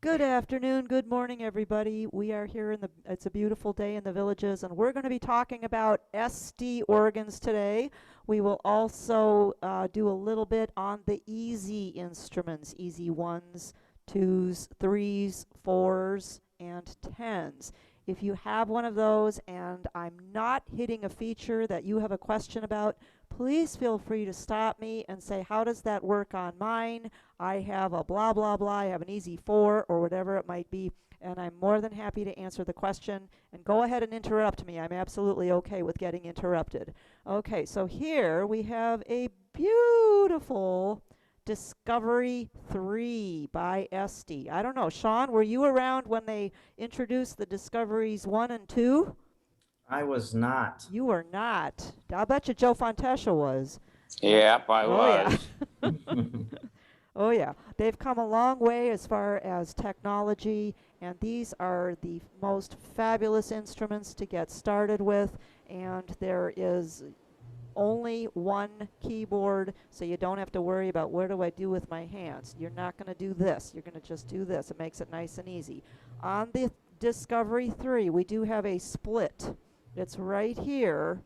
Good afternoon, good morning, everybody. We are here it's a beautiful day in the villages, and we're going to be talking about Estey organs today. We will also do a little bit on the easy instruments, easy ones, twos, threes, fours, and tens. If you have one of those and I'm not hitting a feature that you have a question about, please feel free to stop me and say, how does that work on mine? I have a blah, blah, blah. I have an easy four or whatever it might be. And I'm more than happy to answer the question. And go ahead and interrupt me. I'm absolutely okay with getting interrupted. Okay, so here we have a beautiful Discovery 3 by Estey. I don't know, Sean, were you around when they introduced the Discoveries 1 and 2? I was not. You were not. I'll bet you Joe Fontesha was. And Yep, I oh yeah. was. Oh yeah. They've come a long way as far as technology, and these are the most fabulous instruments to get started with, and there is only one keyboard, so you don't have to worry about what do I do with my hands. You're not going to do this. You're going to just do this. It makes it nice and easy. On the Discovery 3, we do have a split. It's right here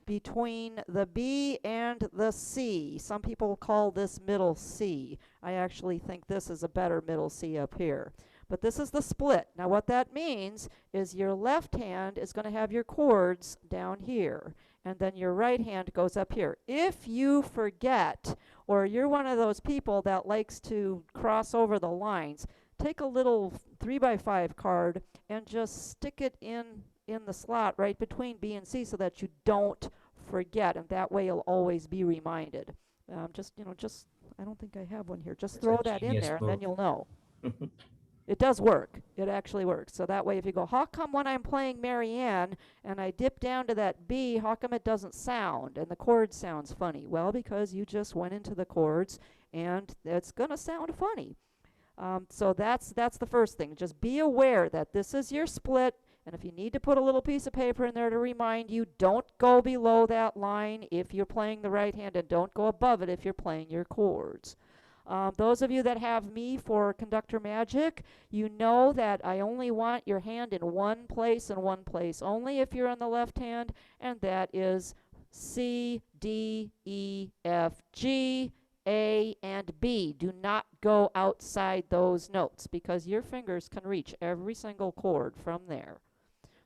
between the B and the C. Some people call this middle C. I actually think this is a better middle C up here. But this is the split. Now what that means is your left hand is going to have your chords down here, and then your right hand goes up here. If you forget, or you're one of those people that likes to cross over the lines, take a little 3x5 card and just stick it in the slot right between B and C so that you don't forget, and that way you'll always be reminded. Just I don't think I have one here. Just It's throw a that in genius there, and then move. you'll know. It does work. It actually works. So that way if you go, how come when I'm playing Marianne and I dip down to that B, how come it doesn't sound and the chord sounds funny? Well, because you just went into the chords and it's going to sound funny. So that's the first thing. Just be aware that this is your split, and if you need to put a little piece of paper in there to remind you, don't go below that line if you're playing the right hand, and don't go above it if you're playing your chords. Those of you that have me for Conductor Magic, you know that I only want your hand in one place and one place only if you're on the left hand, and that is C, D, E, F, G, A, and B. Do not go outside those notes because your fingers can reach every single chord from there.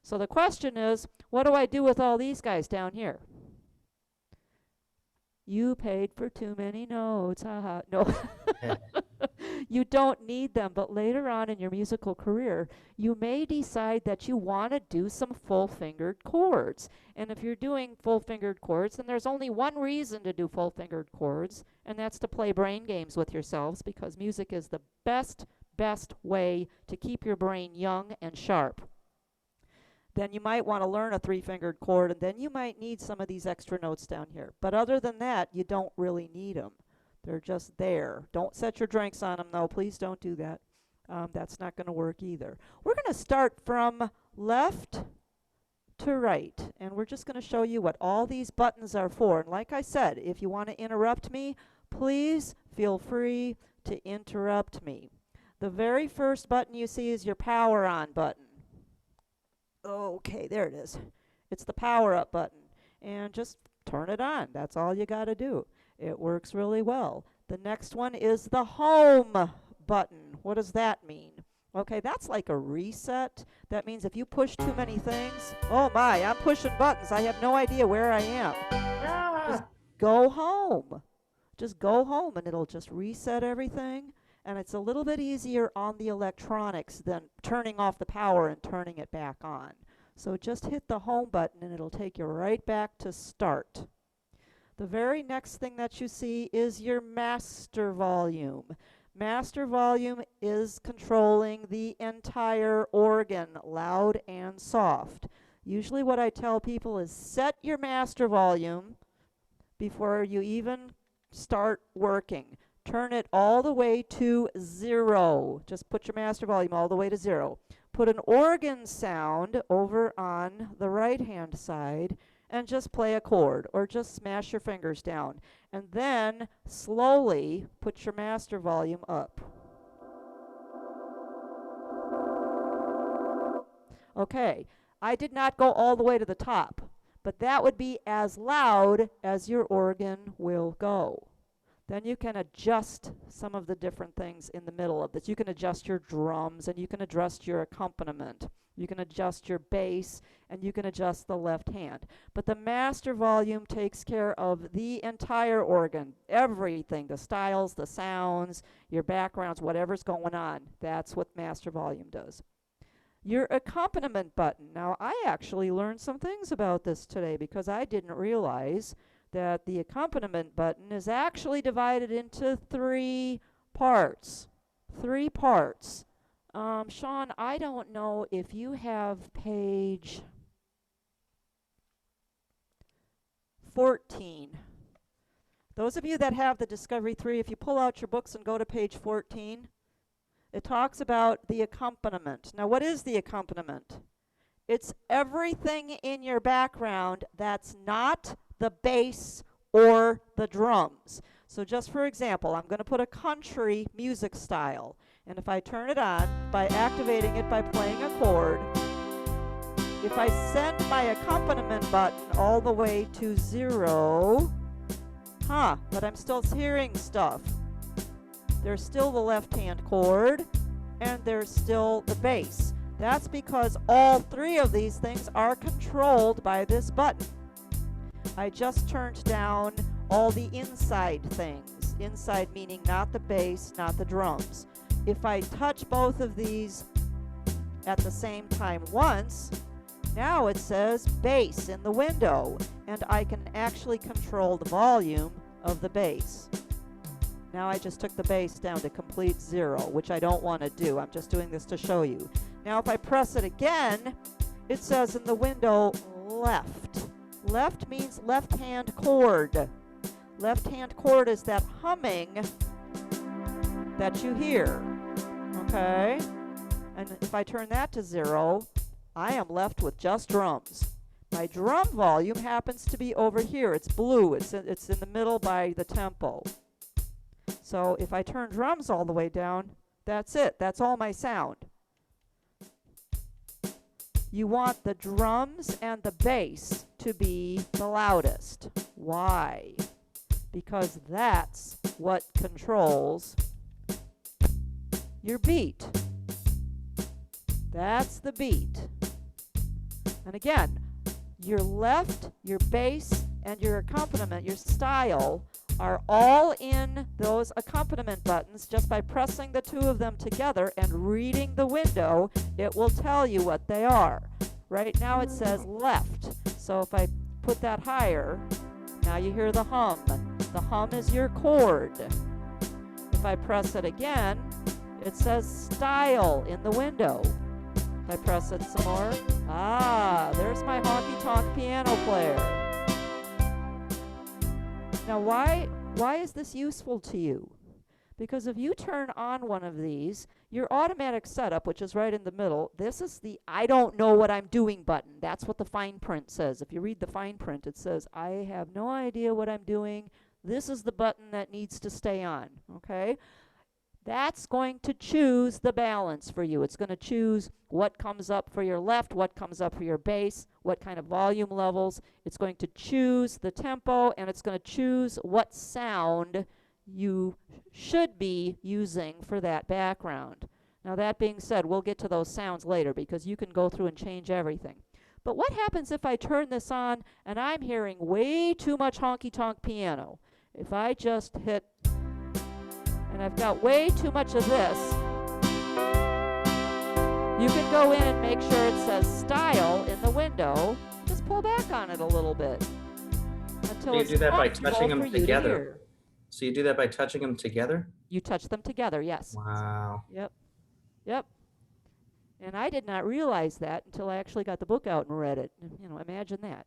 So the question is, what do I do with all these guys down here? You paid for too many notes. Haha. No. You don't need them, but later on in your musical career, you may decide that you want to do some full-fingered chords. And if you're doing full-fingered chords, then there's only one reason to do full-fingered chords, and that's to play brain games with yourselves, because music is the best way to keep your brain young and sharp. Then you might want to learn a three-fingered chord, and then you might need some of these extra notes down here. But other than that, you don't really need them. They're just there. Don't set your drinks on them, though. Please don't do that. That's not going to work either. We're going to start from left to right, and we're just going to show you what all these buttons are for. And like I said, if you want to interrupt me, please feel free to interrupt me. The very first button you see is your power on button. Okay, there it is. It's the power up button. And just turn it on. That's all you got to do. It works really well. The next one is the home button. What does that mean? Okay, that's like a reset. That means if you push too many things, oh my, I'm pushing buttons. I have no idea where I am. Just Ah, go home. Just go home and it'll just reset everything. And it's a little bit easier on the electronics than turning off the power and turning it back on. So just hit the home button and it'll take you right back to start. The very next thing that you see is your master volume. Master volume is controlling the entire organ, loud and soft. Usually what I tell people is set your master volume before you even start working. Turn it all the way to 0. Just put your master volume all the way to 0. Put an organ sound over on the right hand side and just play a chord or just smash your fingers down. And then slowly put your master volume up. Okay, I did not go all the way to the top, but that would be as loud as your organ will go. Then you can adjust some of the different things in the middle of this. You can adjust your drums, and you can adjust your accompaniment. You can adjust your bass, and you can adjust the left hand. But the master volume takes care of the entire organ, everything, the styles, the sounds, your backgrounds, whatever's going on. That's what master volume does. Your accompaniment button. Now, I actually learned some things about this today because I didn't realize that the accompaniment button is actually divided into three parts. Three parts. Sean, I don't know if you have page 14. Those of you that have the Discovery 3, if you pull out your books and go to page 14, it talks about the accompaniment. Now, what is the accompaniment? It's everything in your background that's not the bass or the drums. So just for example, I'm going to put a country music style. And if I turn it on by activating it by playing a chord, if I send my accompaniment button all the way to 0, but I'm still hearing stuff. There's still the left-hand chord, and there's still the bass. That's because all three of these things are controlled by this button. I just turned down all the inside things. Inside meaning not the bass, not the drums. If I touch both of these at the same time once, now it says bass in the window, and I can actually control the volume of the bass. Now I just took the bass down to complete 0, which I don't want to do. I'm just doing this to show you. Now if I press it again, it says in the window left. Left means left-hand chord. Left-hand chord is that humming that you hear. Okay? And if I turn that to 0, I am left with just drums. My drum volume happens to be over here. It's blue. It's in the middle by the tempo. So if I turn drums all the way down, that's it. That's all my sound. You want the drums and the bass to be the loudest. Why? Because that's what controls your beat. That's the beat. And again, your left, your bass, and your accompaniment, your style, are all in those accompaniment buttons. Just by pressing the two of them together and reading the window, it will tell you what they are. Right now it says left. So if I put that higher, now you hear the hum. The hum is your chord. If I press it again, it says style in the window. If I press it some more, there's my honky-tonk piano player. Now, why is this useful to you? Because if you turn on one of these, your automatic setup, which is right in the middle, this is the I don't know what I'm doing button. That's what the fine print says. If you read the fine print, it says, I have no idea what I'm doing. This is the button that needs to stay on, okay? That's going to choose the balance for you. It's going to choose what comes up for your left, what comes up for your bass, what kind of volume levels. It's going to choose the tempo, and it's going to choose what sound you should be using for that background. Now, that being said, we'll get to those sounds later because you can go through and change everything. But what happens if I turn this on and I'm hearing way too much honky-tonk piano? If I just hit, and I've got way too much of this, you can go in and make sure it says style in the window. Just pull back on it a little bit until You it's do that by comfortable touching for them you to together. hear. So you do that by touching them together? You touch them together, yes. Wow. Yep. And I did not realize that until I actually got the book out and read it. You know, imagine that.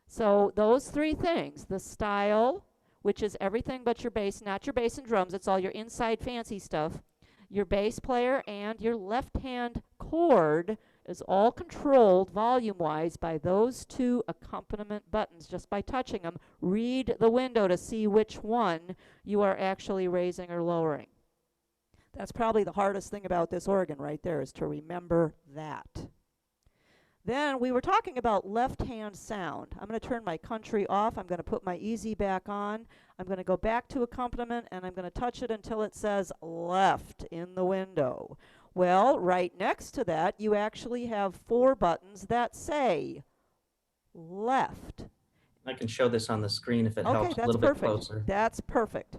So those three things, the style, which is everything but your bass, not your bass and drums, it's all your inside fancy stuff. Your bass player and your left-hand chord is all controlled volume-wise by those two accompaniment buttons. Just by touching them, read the window to see which one you are actually raising or lowering. That's probably the hardest thing about this organ right there, is to remember that. Then we were talking about left-hand sound. I'm going to turn my country off. I'm going to put my easy back on. I'm going to go back to accompaniment, and I'm going to touch it until it says left in the window. Well, right next to that, you actually have 4 buttons that say left. I can show this on the screen if it Okay, helps a that's little bit perfect. closer. That's perfect.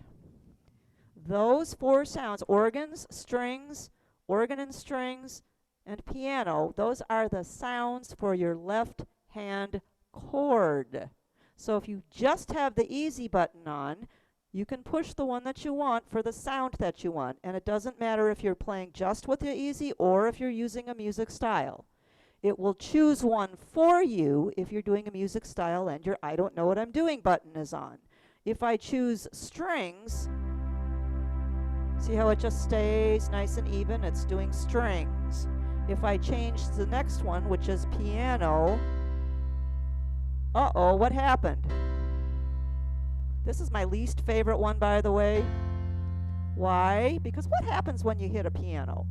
Those 4 sounds, organs, strings, organ and strings, and piano, those are the sounds for your left hand chord. So if you just have the easy button on, you can push the one that you want for the sound that you want. And it doesn't matter if you're playing just with the easy or if you're using a music style. It will choose one for you if you're doing a music style and your I don't know what I'm doing button is on. If I choose strings, see how it just stays nice and even? It's doing strings. If I change the next one, which is piano, uh-oh, what happened? This is my least favorite one, by the way. Why? Because what happens when you hit a piano?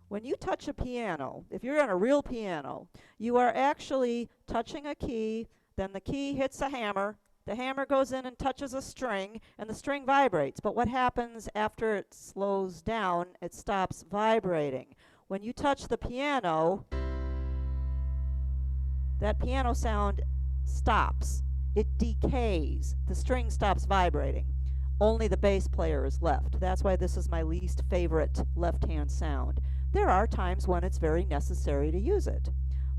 When you touch a piano, if you're on a real piano, you are actually touching a key, then the key hits a hammer, the hammer goes in and touches a string, and the string vibrates. But what happens after it slows down? It stops vibrating. When you touch the piano, that piano sound stops. It decays. The string stops vibrating. Only the bass player is left. That's why this is my least favorite left-hand sound. There are times when it's very necessary to use it.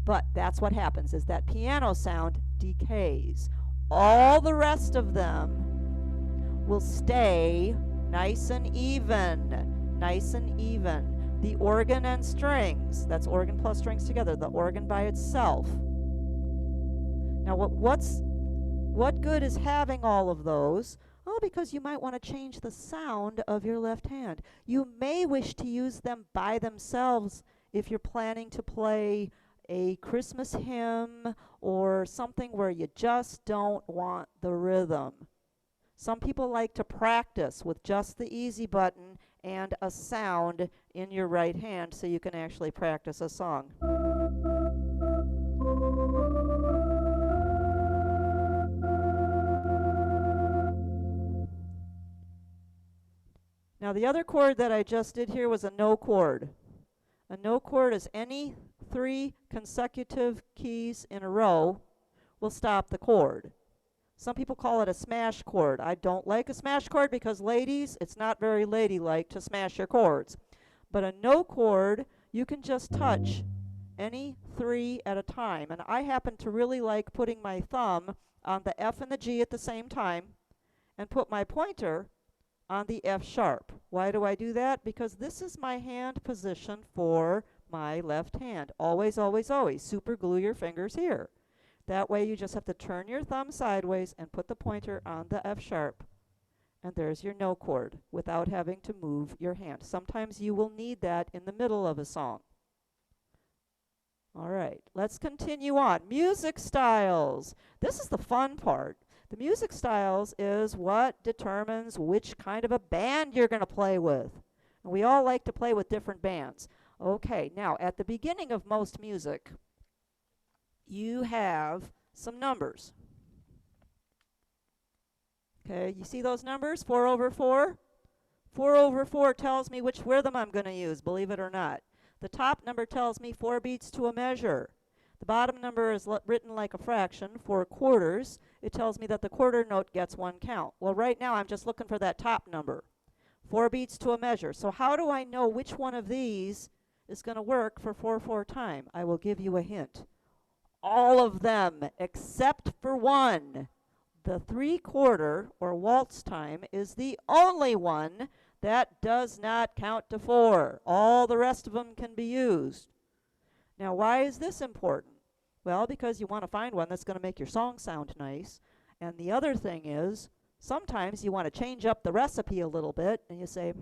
But that's what happens, is that piano sound decays. All the rest of them will stay nice and even. Nice and even. The organ and strings, that's organ plus strings together, the organ by itself. Now what good is having all of those? Oh, because you might want to change the sound of your left hand. You may wish to use them by themselves if you're planning to play a Christmas hymn or something where you just don't want the rhythm. Some people like to practice with just the easy button and a sound in your right hand so you can actually practice a song. Now the other chord that I just did here was a no chord. A no chord is any 3 consecutive keys in a row will stop the chord. Some people call it a smash chord. I don't like a smash chord because, ladies, it's not very ladylike to smash your chords. But a no chord, you can just touch any 3 at a time. And I happen to really like putting my thumb on the F and the G at the same time and put my pointer on the F sharp. Why do I do that? Because this is my hand position for my left hand. Always, always, always super glue your fingers here. That way you just have to turn your thumb sideways and put the pointer on the F sharp. And there's your no chord without having to move your hand. Sometimes you will need that in the middle of a song. All right, let's continue on. Music styles. This is the fun part. The music styles is what determines which kind of a band you're going to play with. And we all like to play with different bands. Okay, now at the beginning of most music, you have some numbers. Okay, you see those numbers? 4 over 4? 4 over 4 tells me which rhythm I'm going to use, believe it or not. The top number tells me 4 beats to a measure. The bottom number is written like a fraction, 4 quarters. It tells me that the quarter note gets 1 count. Well, right now I'm just looking for that top number. 4 beats to a measure. So how do I know which one of these is going to work for 4/4 time? I will give you a hint. All of them except for one. The 3/4 or waltz time is the only one that does not count to 4. All the rest of them can be used. Now, why is this important? Well, because you want to find one that's going to make your song sound nice. And the other thing is, sometimes you want to change up the recipe a little bit, and you say,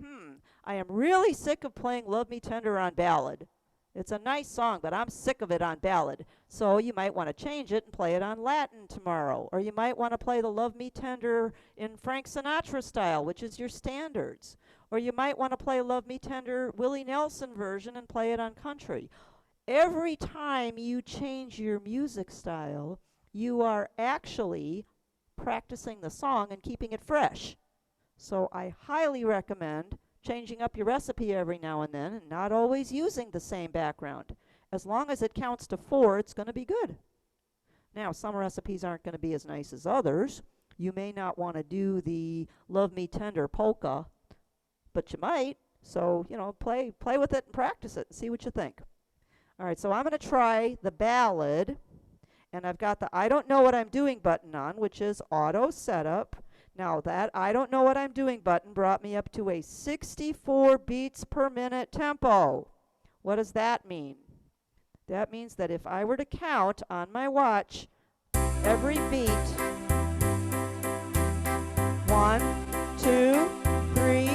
I am really sick of playing Love Me Tender on ballad. It's a nice song, but I'm sick of it on ballad. So you might want to change it and play it on Latin tomorrow. Or you might want to play the Love Me Tender in Frank Sinatra style, which is your standards. Or you might want to play Love Me Tender Willie Nelson version and play it on country. every time you change your music style, you are actually practicing the song and keeping it fresh. So I highly recommend changing up your recipe every now and then and not always using the same background. As long as it counts to 4, it's going to be good. Now, some recipes aren't going to be as nice as others. You may not want to do the Love Me Tender polka, but you might. So, play with it and practice it and see what you think. All right, so I'm going to try the ballad, and I've got the I don't know what I'm doing button on, which is auto setup. Now that I don't know what I'm doing button brought me up to a 64 beats per minute tempo. What does that mean? That means that if I were to count on my watch every beat, 1, 2, 3,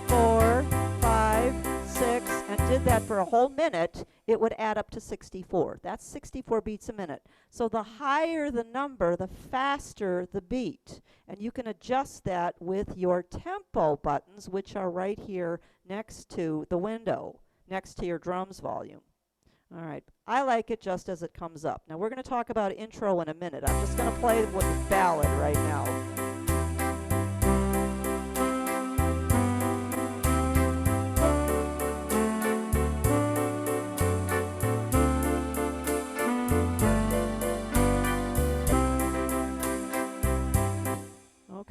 4, 5, 6, and did that for a whole minute, it would add up to 64. That's 64 beats a minute. So the higher the number, the faster the beat. And you can adjust that with your tempo buttons, which are right here next to the window, next to your drums volume. All right, I like it just as it comes up. Now we're going to talk about intro in a minute. I'm just going to play with the ballad right now.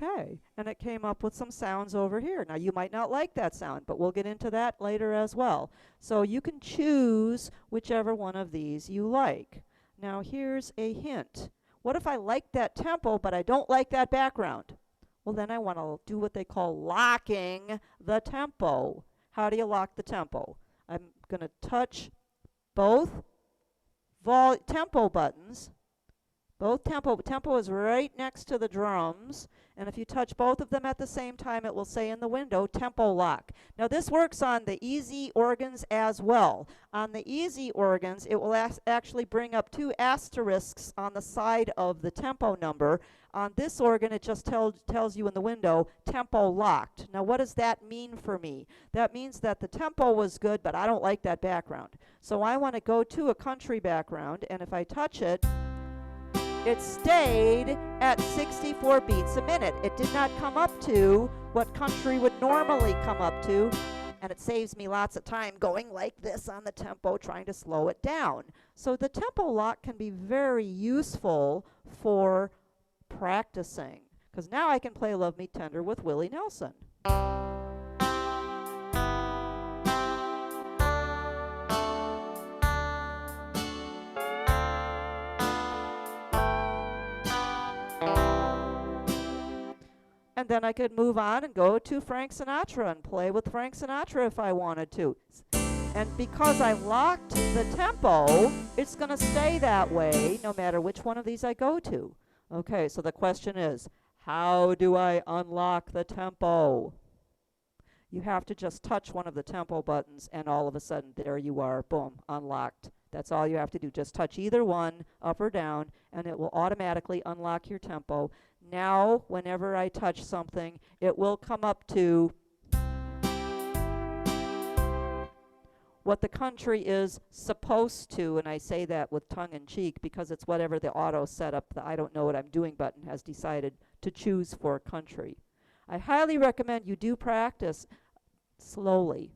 Okay, and it came up with some sounds over here. Now you might not like that sound, but we'll get into that later as well. So you can choose whichever one of these you like. Now here's a hint. What if I like that tempo, but I don't like that background? Well, then I want to do what they call locking the tempo. How do you lock the tempo? I'm going to touch both tempo buttons. Both tempo is right next to the drums, and if you touch both of them at the same time, it will say in the window, tempo lock. Now this works on the easy organs as well. On the easy organs, it will actually bring up 2 asterisks on the side of the tempo number. On this organ, it just tells you in the window, tempo locked. Now what does that mean for me? That means that the tempo was good, but I don't like that background. So I want to go to a country background, and if I touch it, it stayed at 64 beats a minute. It did not come up to what country would normally come up to, and it saves me lots of time going like this on the tempo, trying to slow it down. So the tempo lock can be very useful for practicing, because now I can play Love Me Tender with Willie Nelson. And then I could move on and go to Frank Sinatra and play with Frank Sinatra if I wanted to. And because I locked the tempo, it's going to stay that way no matter which one of these I go to. Okay, so the question is, how do I unlock the tempo? You have to just touch one of the tempo buttons, and all of a sudden, there you are, boom, unlocked. That's all you have to do. Just touch either one, up or down, and it will automatically unlock your tempo. Now, whenever I touch something, it will come up to what the country is supposed to, and I say that with tongue in cheek because it's whatever the auto setup, the I don't know what I'm doing button has decided to choose for country. I highly recommend you do practice slowly.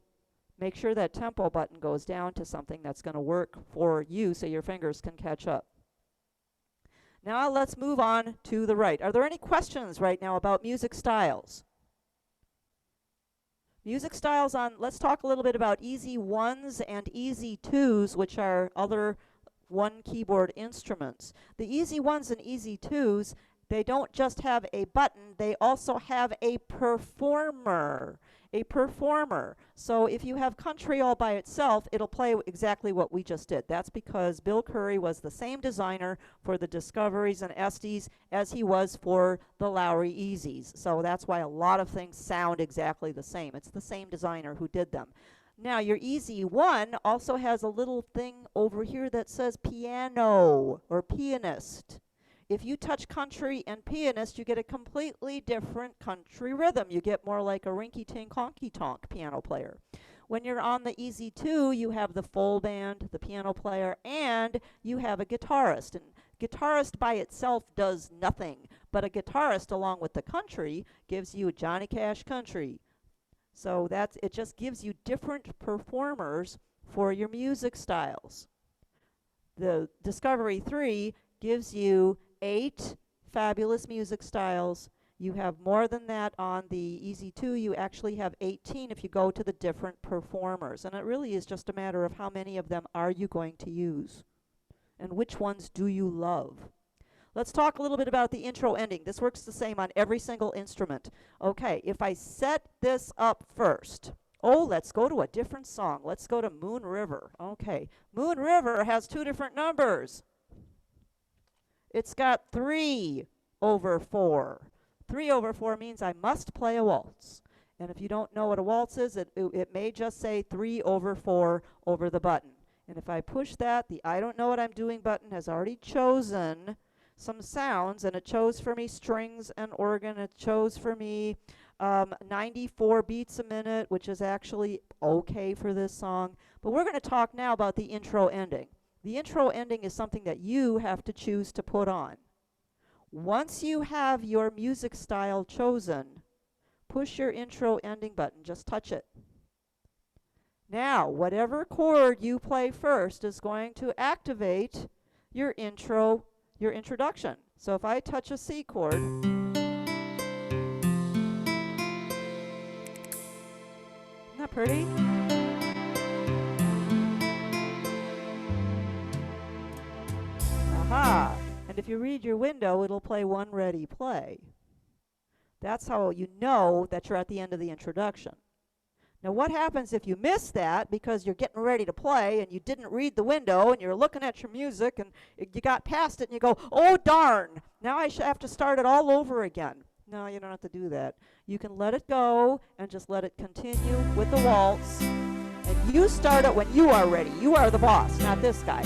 Make sure that tempo button goes down to something that's going to work for you so your fingers can catch up. Now let's move on to the right. Are there any questions right now about music styles? Music styles let's talk a little bit about easy ones and easy twos, which are other one keyboard instruments. The easy ones and easy twos, they don't just have a button, they also have a performer. A performer. So if you have country all by itself, it'll play exactly what we just did. That's because Bill Curry was the same designer for the Discoveries and Esteys as he was for the Lowry Easies. So that's why a lot of things sound exactly the same. It's the same designer who did them. Now your easy one also has a little thing over here that says piano or pianist. If you touch country and pianist, you get a completely different country rhythm. You get more like a rinky-tink, honky-tonk piano player. When you're on the Easy 2, you have the full band, the piano player, and you have a guitarist. And guitarist by itself does nothing, but a guitarist along with the country gives you Johnny Cash country. So it just gives you different performers for your music styles. The Discovery 3 gives you 8 fabulous music styles. You have more than that on the Easy 2. You actually have 18 if you go to the different performers. And it really is just a matter of how many of them are you going to use and which ones do you love. Let's talk a little bit about the intro ending. This works the same on every single instrument. Okay, if I set this up first. Oh, let's go to a different song. Let's go to Moon River. Okay, Moon River has 2 different numbers. It's got 3/4. 3/4 means I must play a waltz. And if you don't know what a waltz is, it may just say 3/4 over the button. And if I push that, the I don't know what I'm doing button has already chosen some sounds, and it chose for me strings and organ. It chose for me 94 beats a minute, which is actually okay for this song. But we're going to talk now about the intro ending. The intro ending is something that you have to choose to put on. Once you have your music style chosen, push your intro ending button. Just touch it. Now, whatever chord you play first is going to activate your introduction. So if I touch a C chord, isn't that pretty? Aha! And if you read your window, it'll play One Ready Play. That's how you know that you're at the end of the introduction. Now what happens if you miss that because you're getting ready to play and you didn't read the window and you're looking at your music and you got past it and you go, oh darn, now I have to start it all over again. No, you don't have to do that. You can let it go and just let it continue with the waltz. And you start it when you are ready. You are the boss, not this guy.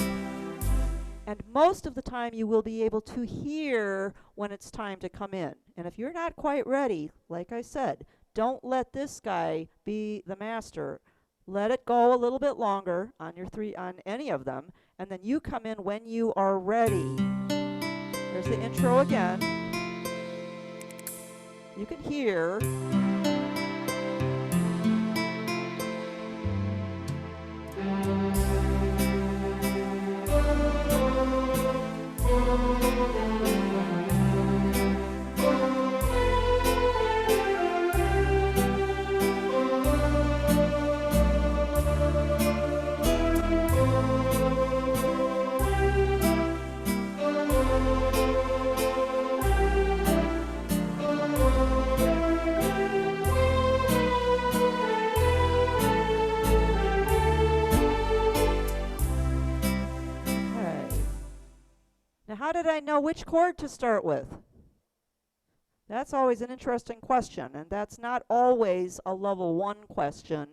And most of the time you will be able to hear when it's time to come in. And if you're not quite ready, like I said, don't let this guy be the master. Let it go a little bit longer on any of them, and then you come in when you are ready. There's the intro again. You can hear. Now, how did I know which chord to start with? That's always an interesting question, and that's not always a level 1 question,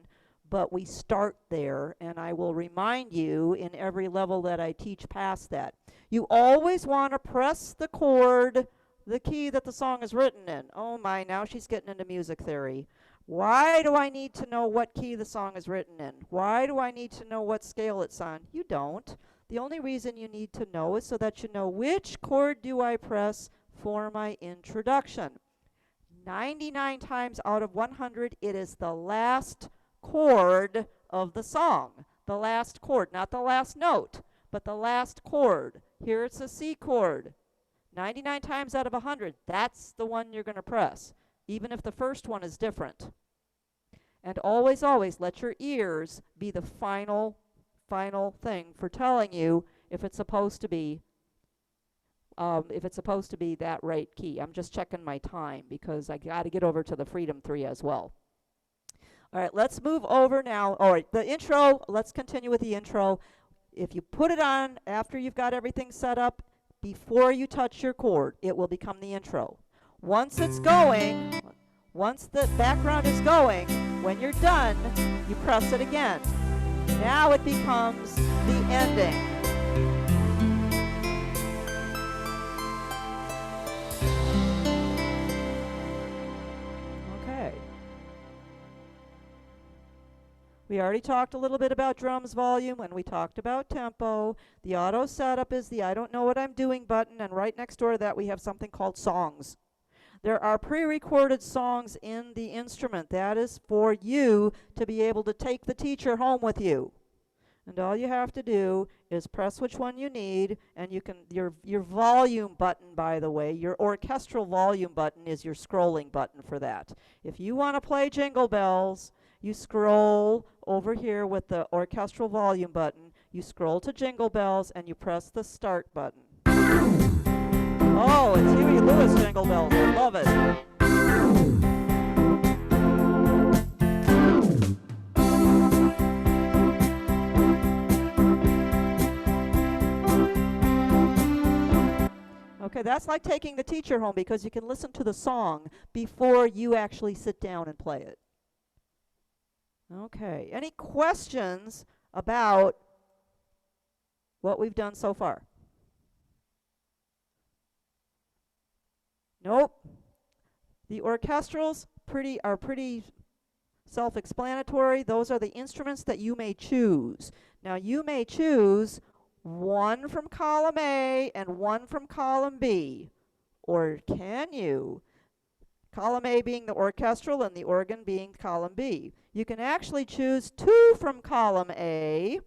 but we start there, and I will remind you in every level that I teach past that. You always want to press the chord, the key that the song is written in. Oh my, now she's getting into music theory. Why do I need to know what key the song is written in? Why do I need to know what scale it's on? You don't. The only reason you need to know is so that you know which chord do I press for my introduction. 99 times out of 100, it is the last chord of the song. The last chord, not the last note, but the last chord. Here it's a C chord. 99 times out of 100, that's the one you're going to press, even if the first one is different. And always, always let your ears be the final thing for telling you if it's supposed to be that right key. I'm just checking my time because I got to get over to the Freedom 3 as well. All right, let's move over now. All right, the intro, let's continue with the intro. If you put it on after you've got everything set up, before you touch your chord, it will become the intro. Once it's going, once the background is going, when you're done, you press it again. Now it becomes the ending. Okay. We already talked a little bit about drums volume when we talked about tempo. The auto setup is the I don't know what I'm doing button, and right next door to that we have something called songs. There are pre-recorded songs in the instrument. That is for you to be able to take the teacher home with you. And all you have to do is press which one you need, and you can your volume button, by the way, your orchestral volume button is your scrolling button for that. If you want to play Jingle Bells, you scroll over here with the orchestral volume button. You scroll to Jingle Bells and you press the start button. Oh, it's Huey Lewis Jingle Bells. I love it. Okay, that's like taking the teacher home because you can listen to the song before you actually sit down and play it. Okay, any questions about what we've done so far? Nope. The orchestrals are pretty self-explanatory. Those are the instruments that you may choose. Now you may choose one from column A and one from column B. Or can you? Column A being the orchestral and the organ being column B. You can actually choose two from column A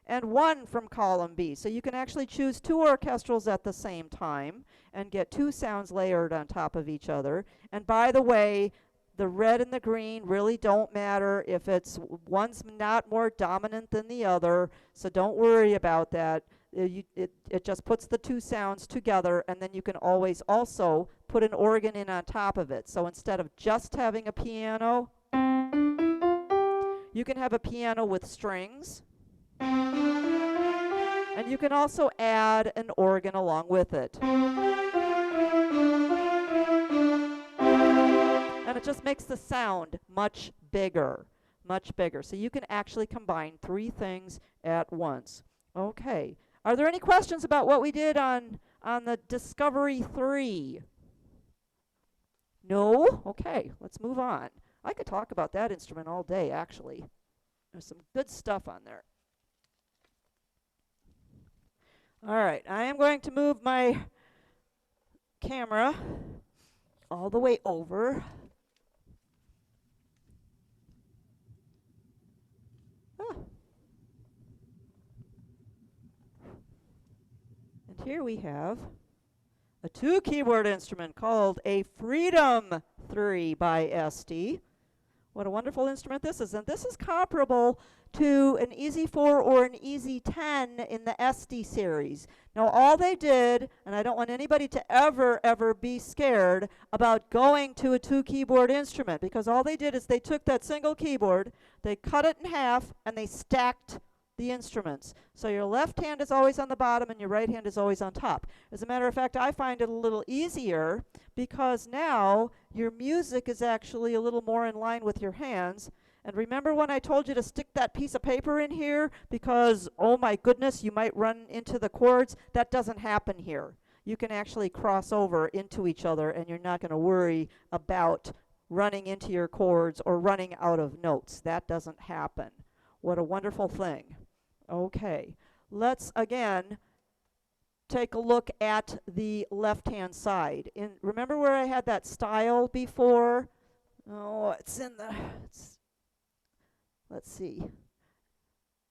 and one from column B. So you can actually choose two orchestrals at the same time and get two sounds layered on top of each other. And by the way, the red and the green really don't matter if it's one's not more dominant than the other, so don't worry about that. It just puts the two sounds together, and then you can always also put an organ in on top of it. So instead of just having a piano, you can have a piano with strings. And you can also add an organ along with it. And it just makes the sound much bigger, much bigger. So you can actually combine three things at once. Okay. Are there any questions about what we did on the Discovery 3? No? Okay, let's move on. I could talk about that instrument all day, actually. There's some good stuff on there. All right, I am going to move my camera all the way over. And here we have a two-keyboard instrument called a Freedom 3 by Estey. What a wonderful instrument this is. And this is comparable to an Easy 4 or an Easy 10 in the Estey series. Now all they did, and I don't want anybody to ever be scared about going to a two-keyboard instrument, because all they did is they took that single keyboard, they cut it in half, and they stacked the instruments. So your left hand is always on the bottom and your right hand is always on top. As a matter of fact, I find it a little easier because now your music is actually a little more in line with your hands. And remember when I told you to stick that piece of paper in here because, oh my goodness, you might run into the chords? That doesn't happen here. You can actually cross over into each other and you're not going to worry about running into your chords or running out of notes. That doesn't happen. What a wonderful thing. Okay, let's again take a look at the left-hand side. Remember where I had that style before? Oh, it's in the, let's see.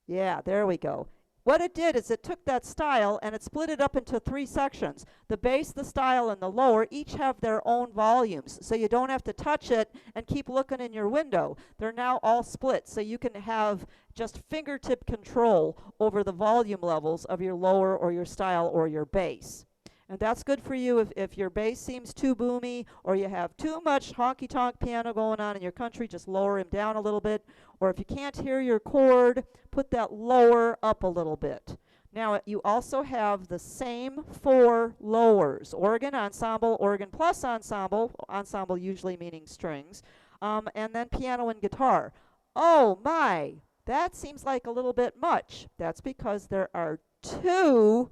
Yeah, there we go. What it did is it took that style and it split it up into three sections. The bass, the style, and the lower each have their own volumes. So you don't have to touch it and keep looking in your window. They're now all split. So you can have just fingertip control over the volume levels of your lower or your style or your bass. And that's good for you if your bass seems too boomy or you have too much honky-tonk piano going on in your country, just lower him down a little bit. Or if you can't hear your chord, put that lower up a little bit. Now you also have the same four lowers: organ, ensemble, organ plus ensemble, ensemble usually meaning strings, and then piano and guitar. Oh my, that seems like a little bit much. That's because there are two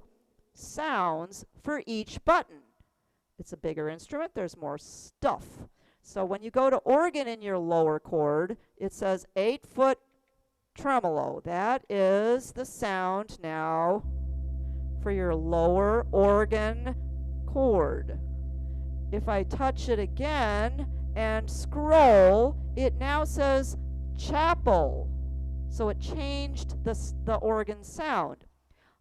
sounds for each button. It's a bigger instrument, there's more stuff. So when you go to organ in your lower chord, it says 8 foot tremolo. That is the sound now for your lower organ chord. If I touch it again and scroll, it now says chapel. So it changed the organ sound.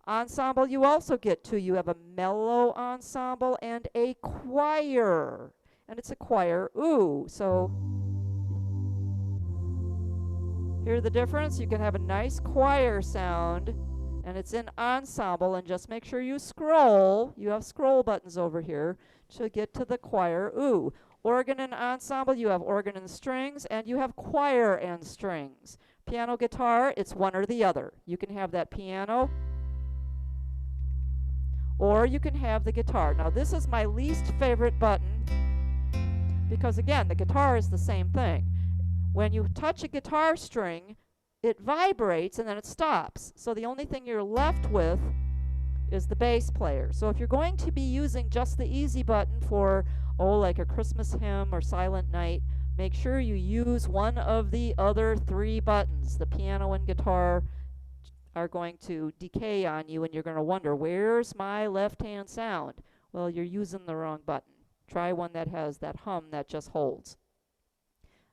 Ensemble you also get to. You have a mellow ensemble and a choir. And it's a choir, ooh. So hear the difference? You can have a nice choir sound, and it's in ensemble, and just make sure you scroll. You have scroll buttons over here to get to the choir, ooh. Organ and ensemble, you have organ and strings, and you have choir and strings. Piano, guitar, it's one or the other. You can have that piano, or you can have the guitar. Now, this is my least favorite button because, again, the guitar is the same thing. When you touch a guitar string, it vibrates and then it stops. So the only thing you're left with is the bass player. So if you're going to be using just the easy button for, like a Christmas hymn or Silent Night, make sure you use one of the other three buttons. The piano and guitar are going to decay on you, and you're going to wonder, where's my left-hand sound? Well, you're using the wrong button. Try one that has that hum that just holds.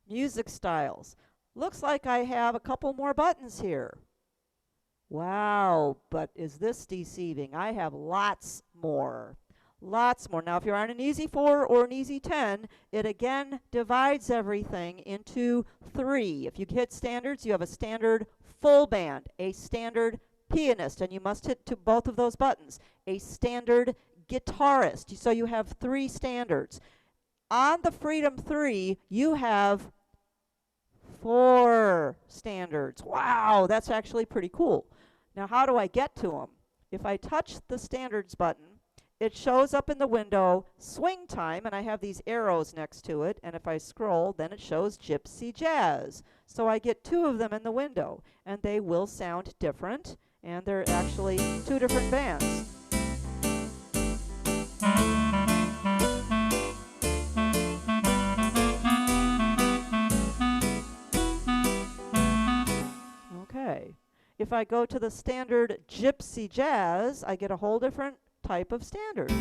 Music styles. Looks like I have a couple more buttons here. Wow, but is this deceiving? I have lots more. Lots more. Now, if you're on an easy 4 or an easy 10, it again divides everything into 3. If you hit standards, you have a standard full band, a standard pianist, and you must hit to both of those buttons, a standard guitarist. So you have 3 standards. On the Freedom 3, you have 4 standards. Wow, that's actually pretty cool. Now, how do I get to them? If I touch the standards button, it shows up in the window swing time, and I have these arrows next to it, and if I scroll, then it shows gypsy jazz. So I get 2 of them in the window, and they will sound different, and they're actually 2 different bands. Okay. If I go to the standard gypsy jazz, I get a whole different type of standard.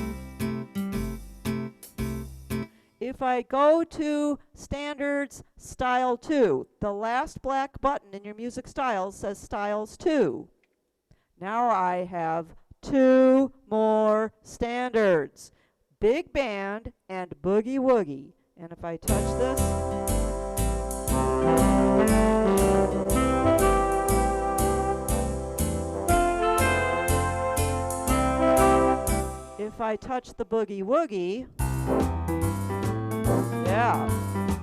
If I go to standards style 2, the last black button in your music styles says styles 2. Now I have 2 more standards, big band and boogie woogie. And if I touch this, if I touch the boogie woogie, yeah.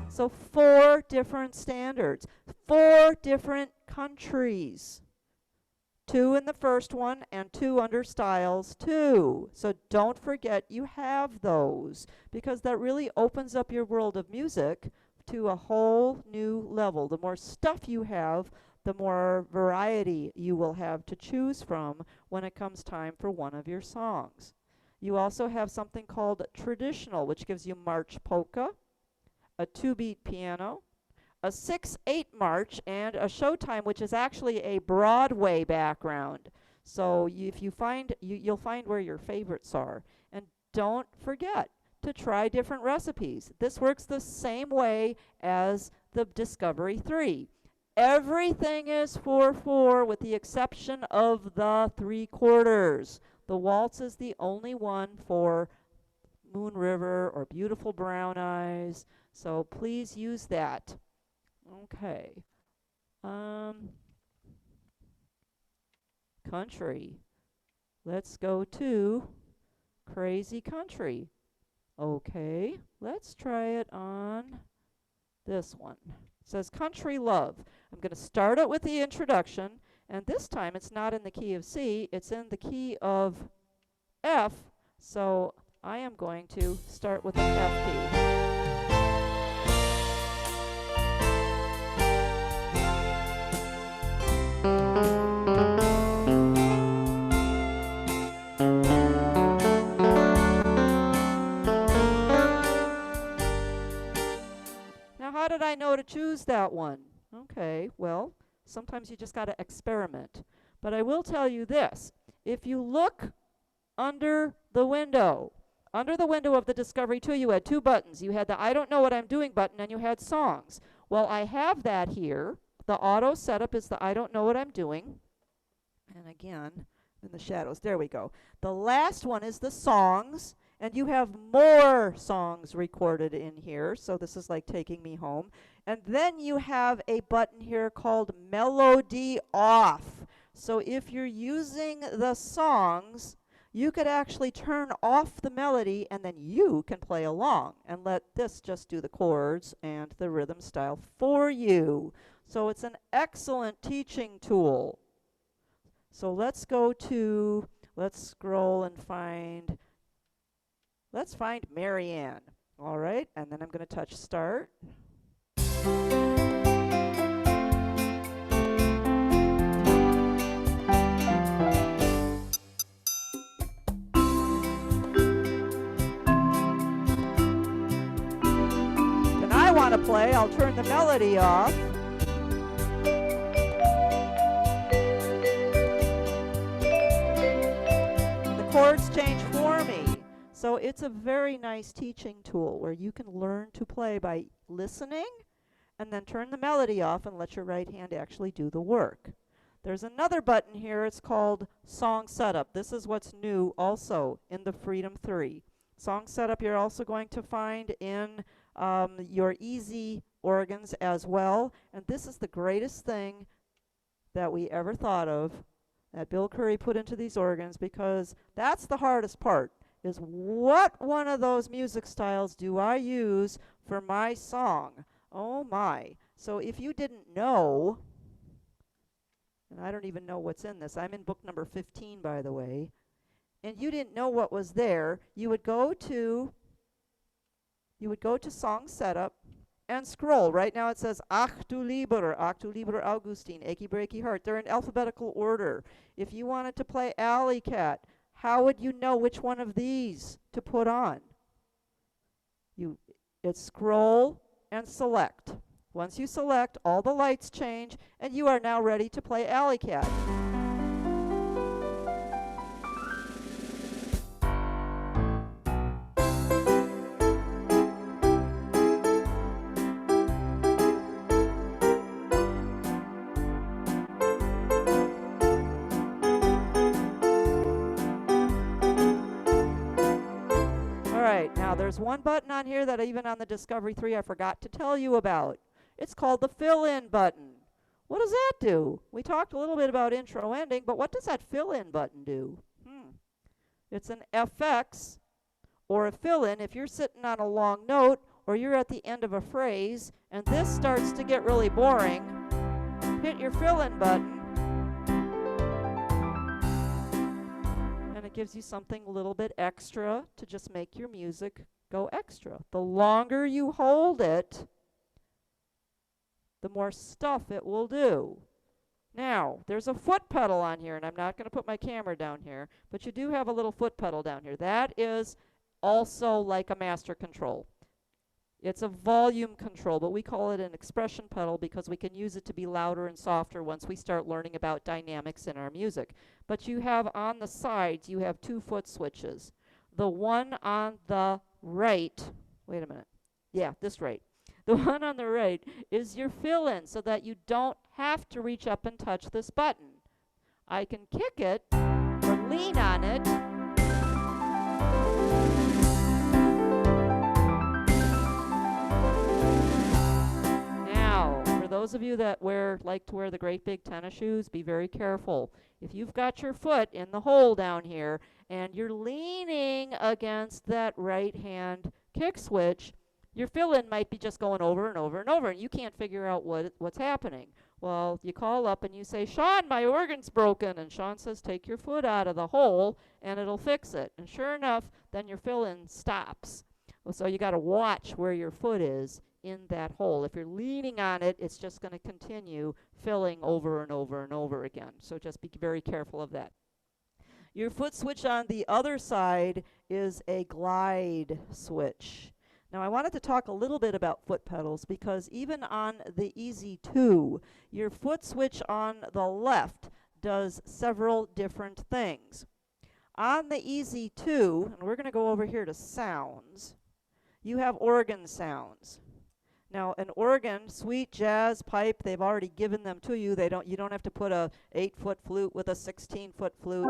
So 4 different standards, 4 different countries. 2 in the first one and 2 under styles 2. So don't forget you have those, because that really opens up your world of music to a whole new level. The more stuff you have, the more variety you will have to choose from when it comes time for one of your songs. You also have something called traditional, which gives you march polka, a 2-beat piano, a 6/8 march, and a showtime, which is actually a Broadway background. So if you find, you'll find where your favorites are. And don't forget to try different recipes. This works the same way as the Discovery 3. Everything is 4/4 with the exception of the 3/4. The waltz is the only one for Moon River or Beautiful Brown Eyes. So please use that. Okay. Country. Let's go to Crazy Country. Okay, let's try it on this one. It says Country Love. I'm going to start it with the introduction, and this time it's not in the key of C, it's in the key of F, so I am going to start with an F key. Now, how did I know to choose that one? Okay, well, Sometimes you just got to experiment. But I will tell you this. If you look under the window, of the Discovery 2, you had two buttons. You had the I don't know what I'm doing button, and you had songs. Well, I have that here. The auto setup is the I don't know what I'm doing. And again, in the shadows, there we go. The last one is the songs, and you have more songs recorded in here. So this is like taking me home. And then you have a button here called Melody Off. So if you're using the songs, you could actually turn off the melody, and then you can play along and let this just do the chords and the rhythm style for you. So it's an excellent teaching tool. So let's scroll and let's find Marianne. All right, and then I'm going to touch start. When I want to play, I'll turn the melody off. Chords change for me. So it's a very nice teaching tool where you can learn to play by listening and then turn the melody off and let your right hand actually do the work. There's another button here. It's called Song Setup. This is what's new also in the Freedom 3. Song Setup you're also going to find in your easy organs as well. And this is the greatest thing that we ever thought of that Bill Curry put into these organs, because that's the hardest part, is what one of those music styles do I use for my song? Oh my. So if you didn't know, and I don't even know what's in this. I'm in book number 15, by the way. And you didn't know what was there, you would go to Song Setup and scroll. Right now it says Ach du lieber Augustin, Achy Breaky Heart. They're in alphabetical order. If you wanted to play Alley Cat, how would you know which one of these to put on? It's scroll and select. Once you select, all the lights change, and you are now ready to play Alley Cat. Now there's one button on here that even on the Discovery 3 I forgot to tell you about. It's called the fill-in button. What does that do? We talked a little bit about intro ending, but what does that fill-in button do? It's an FX or a fill-in if you're sitting on a long note or you're at the end of a phrase and this starts to get really boring. Hit your fill-in button. Gives you something a little bit extra to just make your music go extra. The longer you hold it, the more stuff it will do. Now, there's a foot pedal on here, and I'm not going to put my camera down here, but you do have a little foot pedal down here. That is also like a master control. It's a volume control, but we call it an expression pedal because we can use it to be louder and softer once we start learning about dynamics in our music. But you have on the sides, you have two foot switches. The one on the right, wait a minute. Yeah, this right. The one on the right is your fill-in so that you don't have to reach up and touch this button. I can kick it or lean on it. Those of you that like to wear the great big tennis shoes, be very careful. If you've got your foot in the hole down here and you're leaning against that right hand kick switch, your fill-in might be just going over and over and over, and you can't figure out what's happening. Well, you call up and you say, Sean, my organ's broken. And Sean says, take your foot out of the hole and it'll fix it. And sure enough, then your fill-in stops. Well, so you got to watch where your foot is in that hole. If you're leaning on it, it's just going to continue filling over and over and over again. So just be very careful of that. Your foot switch on the other side is a glide switch. Now I wanted to talk a little bit about foot pedals because even on the Easy 2, your foot switch on the left does several different things. On the Easy 2, and we're going to go over here to sounds, you have organ sounds. Now an organ, sweet, jazz, pipe, they've already given them to you. You don't have to put a 8-foot flute with a 16-foot flute.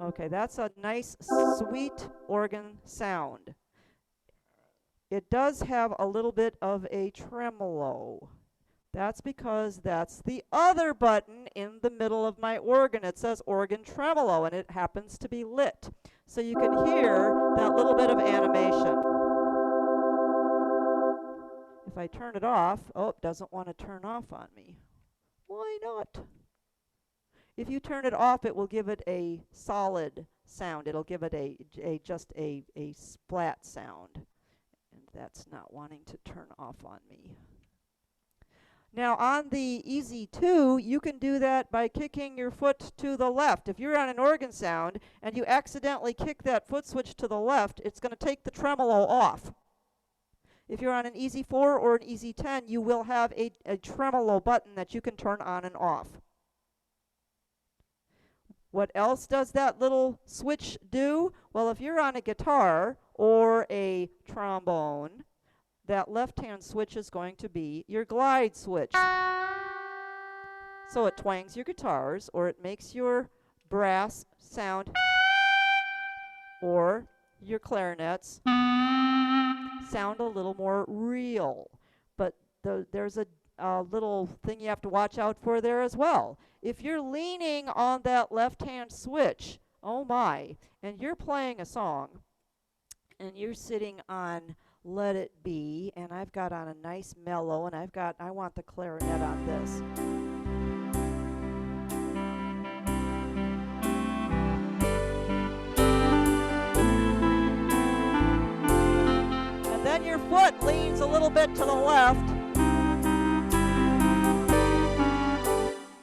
Okay, that's a nice sweet organ sound. It does have a little bit of a tremolo. That's because that's the other button in the middle of my organ. It says organ tremolo, and it happens to be lit. So you can hear that little bit of animation. If I turn it off, oh, it doesn't want to turn off on me. Why not? If you turn it off, it will give it a solid sound. It'll give it just a splat sound. And that's not wanting to turn off on me. Now on the Easy 2, you can do that by kicking your foot to the left. If you're on an organ sound and you accidentally kick that foot switch to the left, it's going to take the tremolo off. If you're on an Easy 4 or an Easy 10, you will have a tremolo button that you can turn on and off. What else does that little switch do? Well, if you're on a guitar or a trombone, that left-hand switch is going to be your glide switch. So it twangs your guitars, or it makes your brass sound, or your clarinets sound a little more real. But there's a little thing you have to watch out for there as well. If you're leaning on that left-hand switch, oh my, and you're playing a song, and you're sitting on Let It Be, and I've got on a nice mellow, and I want the clarinet on this. And then your foot leans a little bit to the left.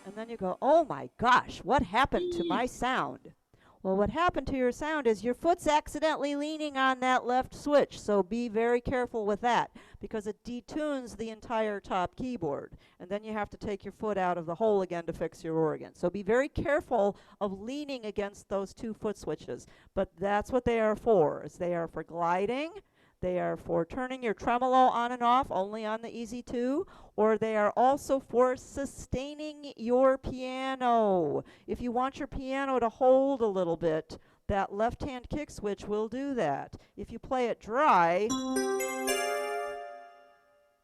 And then you go, oh my gosh, what happened to my sound? Well, what happened to your sound is your foot's accidentally leaning on that left switch, so be very careful with that because it detunes the entire top keyboard, and then you have to take your foot out of the hole again to fix your organ. So be very careful of leaning against those two foot switches, but that's what they are for. They are for gliding. They are for turning your tremolo on and off only on the Easy 2, or they are also for sustaining your piano. If you want your piano to hold a little bit, that left-hand kick switch will do that. If you play it dry,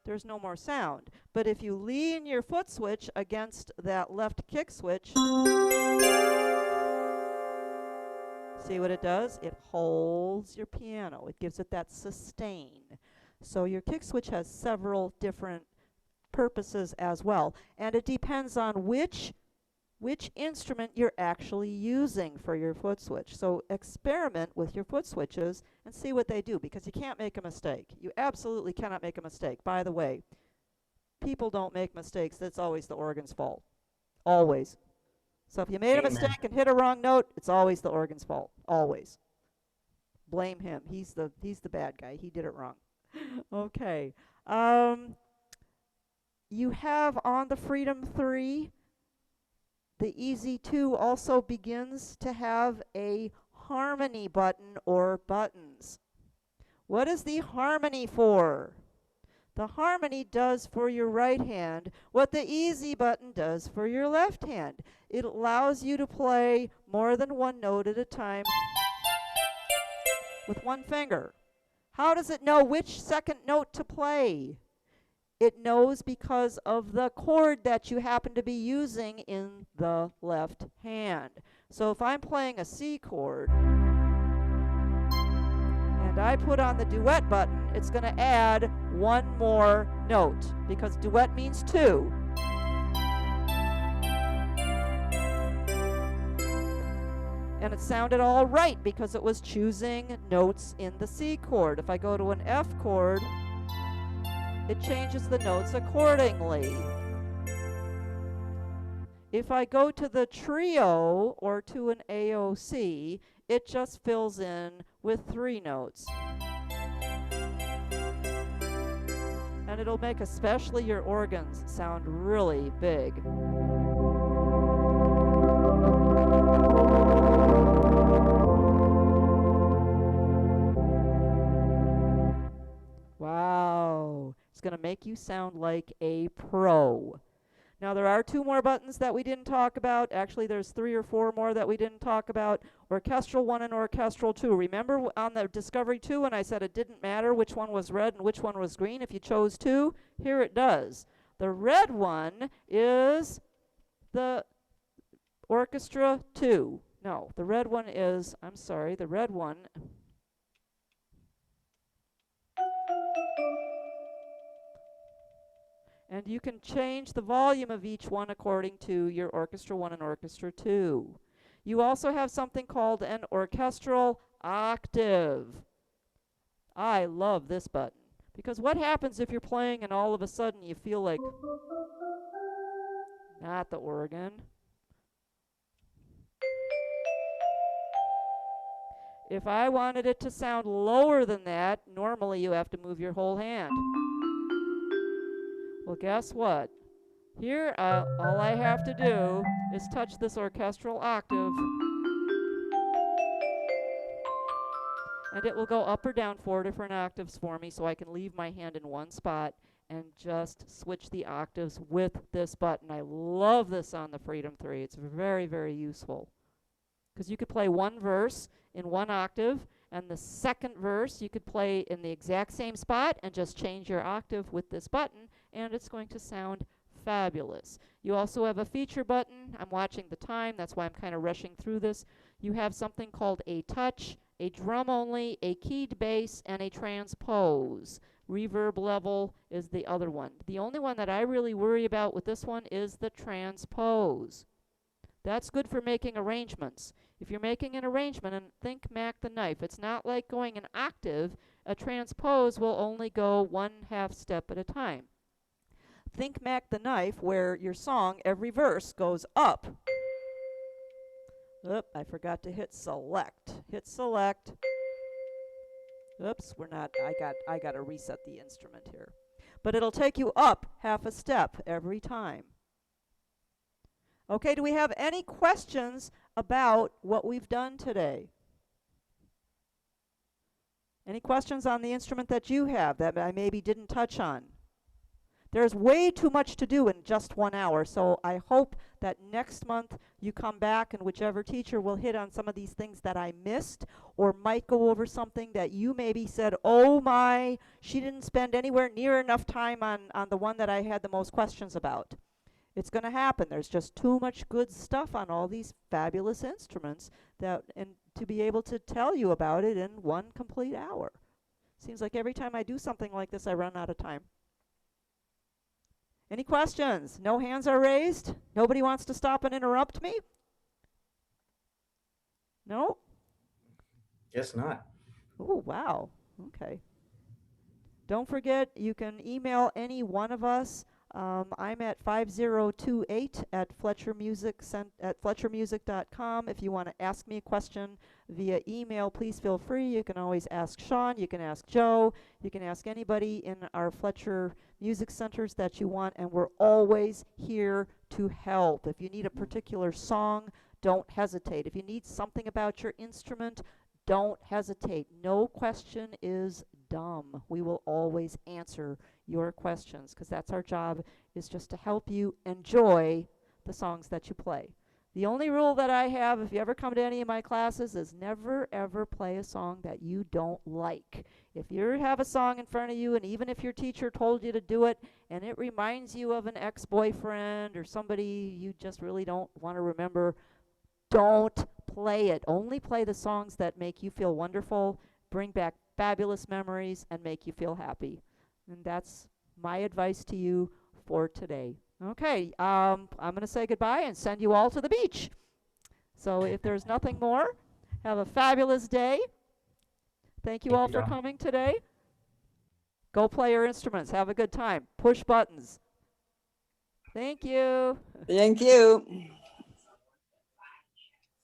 there's no more sound. But if you lean your foot switch against that left kick switch, see what it does? It holds your piano. It gives it that sustain. So your kick switch has several different purposes as well. And it depends on which instrument you're actually using for your foot switch. So experiment with your foot switches and see what they do, because you can't make a mistake. You absolutely cannot make a mistake. By the way, people don't make mistakes. That's always the organ's fault. Always. So if you made a mistake and hit a wrong note, it's always the organ's fault. Always. Blame him. He's the bad guy. He did it wrong. Okay. You have on the Freedom 3, the Easy 2 also begins to have a harmony button or buttons. What is the harmony for? The harmony does for your right hand what the Easy button does for your left hand. It allows you to play more than one note at a time with one finger. How does it know which second note to play? It knows because of the chord that you happen to be using in the left hand. So if I'm playing a C chord, and I put on the duet button, it's going to add one more note, because duet means two. And it sounded all right because it was choosing notes in the C chord. If I go to an F chord, it changes the notes accordingly. If I go to the trio or to an AOC, it just fills in with 3 notes. And it'll make especially your organs sound really big. Wow. It's going to make you sound like a pro. Now, there are 2 more buttons that we didn't talk about. Actually, there's 3 or 4 more that we didn't talk about. Orchestral 1 and Orchestral 2. Remember on the Discovery 2 when I said it didn't matter which one was red and which one was green if you chose 2? Here it does. The red one is the Orchestra 2. No, the red one is, I'm sorry, the red one. And you can change the volume of each one according to your Orchestra 1 and Orchestra 2. You also have something called an orchestral octave. I love this button because what happens if you're playing and all of a sudden you feel like, not the organ. If I wanted it to sound lower than that, normally you have to move your whole hand. Well, guess what? Here, all I have to do is touch this orchestral octave, and it will go up or down 4 different octaves for me, so I can leave my hand in one spot and just switch the octaves with this button. I love this on the Freedom 3. It's very, very useful because you could play one verse in one octave, and the second verse you could play in the exact same spot and just change your octave with this button, and it's going to sound fabulous. You also have a feature button. I'm watching the time. That's why I'm kind of rushing through this. You have something called a touch, a drum only, a keyed bass, and a transpose. Reverb level is the other one. The only one that I really worry about with this one is the transpose. That's good for making arrangements. If you're making an arrangement, and think Mac the Knife, it's not like going an octave. A transpose will only go 1/2 step at a time. Think Mac the Knife, where your song, every verse goes up. Oop, I forgot to hit select. Hit select. Oops, we're not, I got to reset the instrument here. But it'll take you up 1/2 step every time. Okay, do we have any questions about what we've done today? Any questions on the instrument that you have that I maybe didn't touch on? There's way too much to do in just 1 hour, so I hope that next month you come back and whichever teacher will hit on some of these things that I missed or might go over something that you maybe said, oh my, she didn't spend anywhere near enough time on the one that I had the most questions about. It's going to happen. There's just too much good stuff on all these fabulous instruments and to be able to tell you about it in 1 complete hour. Seems like every time I do something like this, I run out of time. Any questions? No hands are raised? Nobody wants to stop and interrupt me? No? Guess not. Oh, wow. Okay. Don't forget, you can email any one of us. I'm at 5028 at fletchermusic.com. If you want to ask me a question via email, please feel free. You can always ask Sean. You can ask Joe. You can ask anybody in our Fletcher Music Centers that you want, and we're always here to help. If you need a particular song, don't hesitate. If you need something about your instrument, don't hesitate. No question is dumb. We will always answer your questions because that's our job, is just to help you enjoy the songs that you play. The only rule that I have, if you ever come to any of my classes, is never ever play a song that you don't like. If you have a song in front of you, and even if your teacher told you to do it and it reminds you of an ex-boyfriend or somebody you just really don't want to remember, don't play it. Only play the songs that make you feel wonderful, bring back fabulous memories, and make you feel happy. And that's my advice to you for today. Okay, I'm going to say goodbye and send you all to the beach. So if there's nothing more, have a fabulous day. Thank you all for coming today. Go play your instruments. Have a good time. Push buttons. Thank you. Thank you.